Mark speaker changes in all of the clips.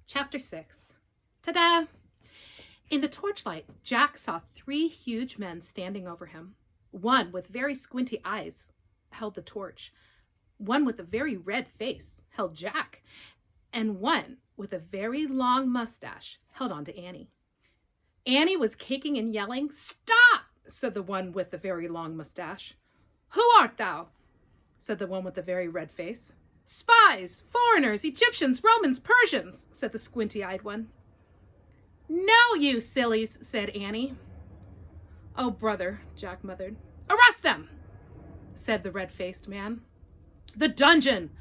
Speaker 1: Chapter 6. Ta-da! In the torchlight, Jack saw 3 huge men standing over him. One with very squinty eyes held the torch. One with a very red face held Jack. And one with a very long mustache held on to Annie. Annie was kicking and yelling. "Stop!" said the one with the very long mustache. "Who art thou?" said the one with the very red face. "Spies, foreigners, Egyptians, Romans, Persians," said the squinty-eyed one. "No, you sillies," said Annie. "Oh, brother," Jack muttered. "Arrest them," said the red-faced man. "The dungeon,"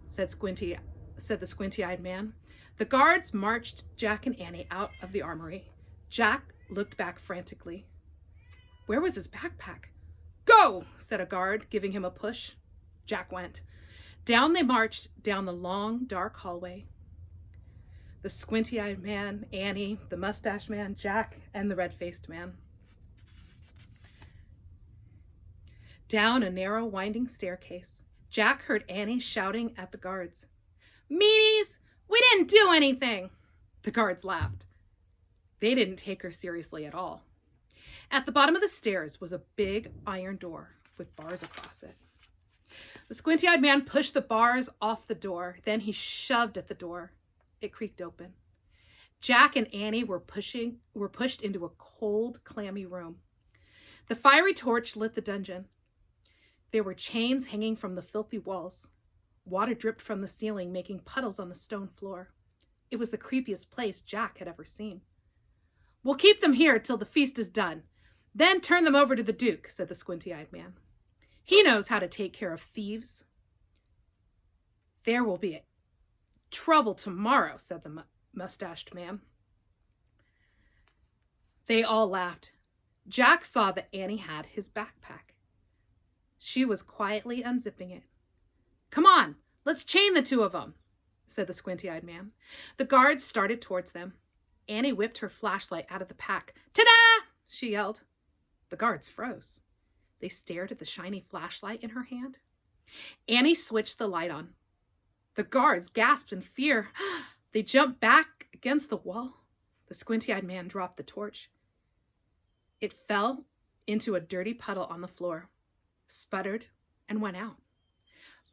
Speaker 1: said the squinty-eyed man. The guards marched Jack and Annie out of the armory. Jack looked back frantically. Where was his backpack? "Go," said a guard, giving him a push. Jack went. Down they marched, down the long, dark hallway. The squinty-eyed man, Annie, the mustached man, Jack, and the red-faced man. Down a narrow, winding staircase, Jack heard Annie shouting at the guards. "Meanies, we didn't do anything!" The guards laughed. They didn't take her seriously at all. At the bottom of the stairs was a big iron door with bars across it. The squinty-eyed man pushed the bars off the door. Then he shoved at the door. It creaked open. Jack and Annie were pushed into a cold, clammy room. The fiery torch lit the dungeon. There were chains hanging from the filthy walls. Water dripped from the ceiling, making puddles on the stone floor. It was the creepiest place Jack had ever seen. "We'll keep them here till the feast is done. Then turn them over to the Duke," said the squinty-eyed man. "He knows how to take care of thieves." "There will be trouble tomorrow," said the mustached man. They all laughed. Jack saw that Annie had his backpack. She was quietly unzipping it. "Come on, let's chain the 2 of them," said the squinty-eyed man. The guards started towards them. Annie whipped her flashlight out of the pack. "Ta-da!" she yelled. The guards froze. They stared at the shiny flashlight in her hand. Annie switched the light on. The guards gasped in fear. They jumped back against the wall. The squinty-eyed man dropped the torch. It fell into a dirty puddle on the floor, sputtered, and went out.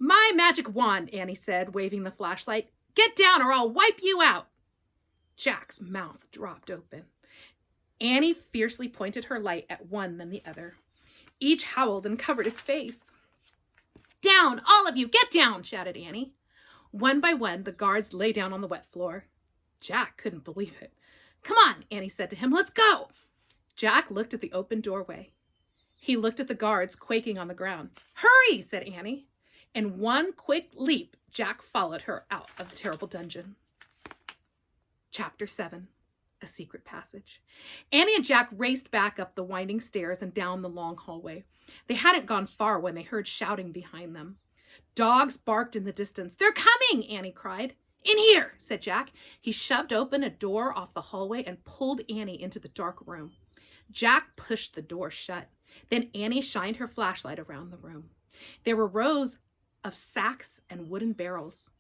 Speaker 1: "My magic wand," Annie said, waving the flashlight. "Get down or I'll wipe you out." Jack's mouth dropped open. Annie fiercely pointed her light at one then the other. Each howled and covered his face. "Down, all of you, get down," shouted Annie. One by one, the guards lay down on the wet floor. Jack couldn't believe it. "Come on," Annie said to him, "let's go." Jack looked at the open doorway. He looked at the guards quaking on the ground. "Hurry," said Annie. In one quick leap, Jack followed her out of the terrible dungeon. Chapter 7. A secret passage. Annie and Jack raced back up the winding stairs and down the long hallway. They hadn't gone far when they heard shouting behind them. Dogs barked in the distance. "They're coming!" Annie cried. "In here," said Jack. He shoved open a door off the hallway and pulled Annie into the dark room. Jack pushed the door shut. Then Annie shined her flashlight around the room. There were rows of sacks and wooden barrels.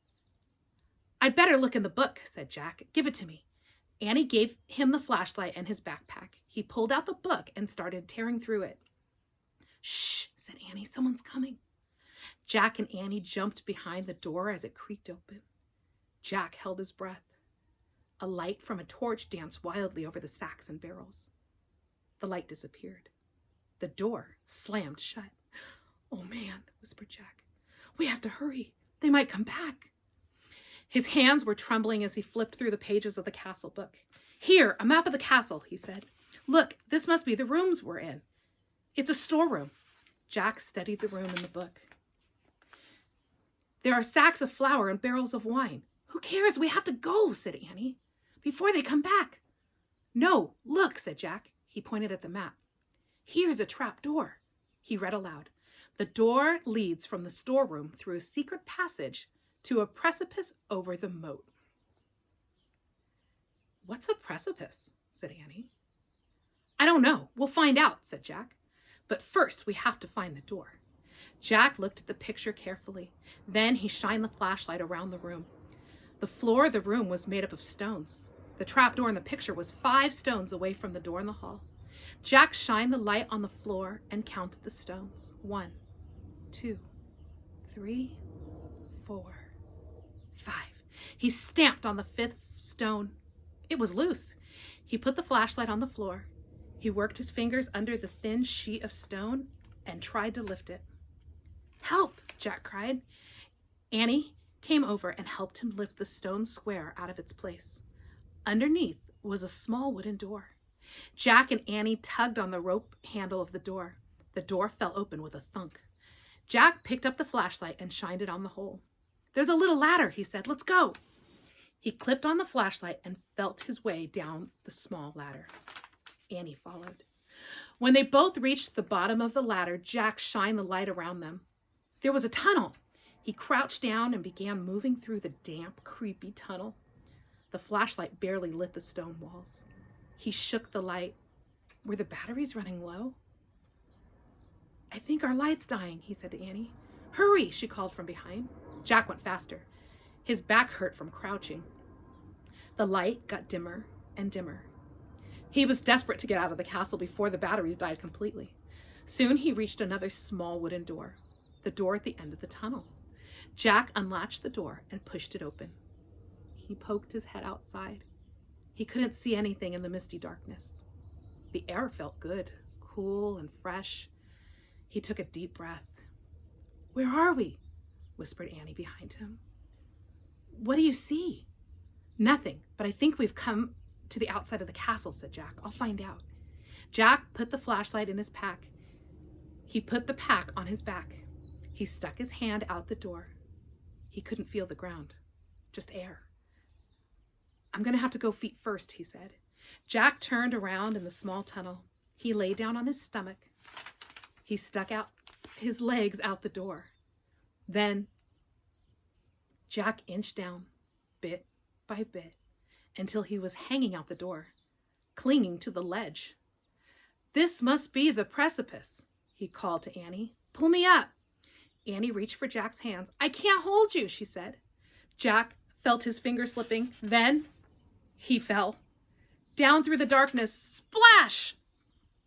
Speaker 1: "I'd better look in the book," said Jack. "Give it to me." Annie gave him the flashlight and his backpack. He pulled out the book and started tearing through it. "Shh," said Annie. "Someone's coming." Jack and Annie jumped behind the door as it creaked open. Jack held his breath. A light from a torch danced wildly over the sacks and barrels. The light disappeared. The door slammed shut. "Oh man," whispered Jack. "We have to hurry. They might come back." His hands were trembling as he flipped through the pages of the castle book. "Here, a map of the castle," he said. "Look, this must be the rooms we're in. It's a storeroom." Jack studied the room in the book. "There are sacks of flour and barrels of wine." "Who cares? We have to go," said Annie, "before they come back." "No, look," said Jack. He pointed at the map. "Here's a trap door." He read aloud. "The door leads from the storeroom through a secret passage to a precipice over the moat." "What's a precipice?" said Annie. "I don't know. We'll find out," said Jack. "But first we have to find the door." Jack looked at the picture carefully. Then he shined the flashlight around the room. The floor of the room was made up of stones. The trapdoor in the picture was 5 stones away from the door in the hall. Jack shined the light on the floor and counted the stones. 1, 2, 3, 4, 5. He stamped on the 5th stone. It was loose. He put the flashlight on the floor. He worked his fingers under the thin sheet of stone and tried to lift it. "Help!" Jack cried. Annie came over and helped him lift the stone square out of its place. Underneath was a small wooden door. Jack and Annie tugged on the rope handle of the door. The door fell open with a thunk. Jack picked up the flashlight and shined it on the hole. "There's a little ladder," he said. "Let's go." He clipped on the flashlight and felt his way down the small ladder. Annie followed. When they both reached the bottom of the ladder, Jack shined the light around them. There was a tunnel. He crouched down and began moving through the damp, creepy tunnel. The flashlight barely lit the stone walls. He shook the light. Were the batteries running low? "I think our light's dying," he said to Annie. "Hurry," she called from behind. Jack went faster. His back hurt from crouching. The light got dimmer and dimmer. He was desperate to get out of the castle before the batteries died completely. Soon he reached another small wooden door, the door at the end of the tunnel. Jack unlatched the door and pushed it open. He poked his head outside. He couldn't see anything in the misty darkness. The air felt good, cool and fresh. He took a deep breath. "Where are we?" whispered Annie behind him. "What do you see?" "Nothing, but I think we've come to the outside of the castle," said Jack. "I'll find out." Jack put the flashlight in his pack. He put the pack on his back. He stuck his hand out the door. He couldn't feel the ground, just air. "I'm going to have to go feet first," he said. Jack turned around in the small tunnel. He lay down on his stomach. He stuck out his legs out the door. Then Jack inched down, bit by bit, until he was hanging out the door, clinging to the ledge. "This must be the precipice," he called to Annie. "Pull me up." Annie reached for Jack's hands. "I can't hold you," she said. Jack felt his fingers slipping. Then he fell. Down through the darkness, splash!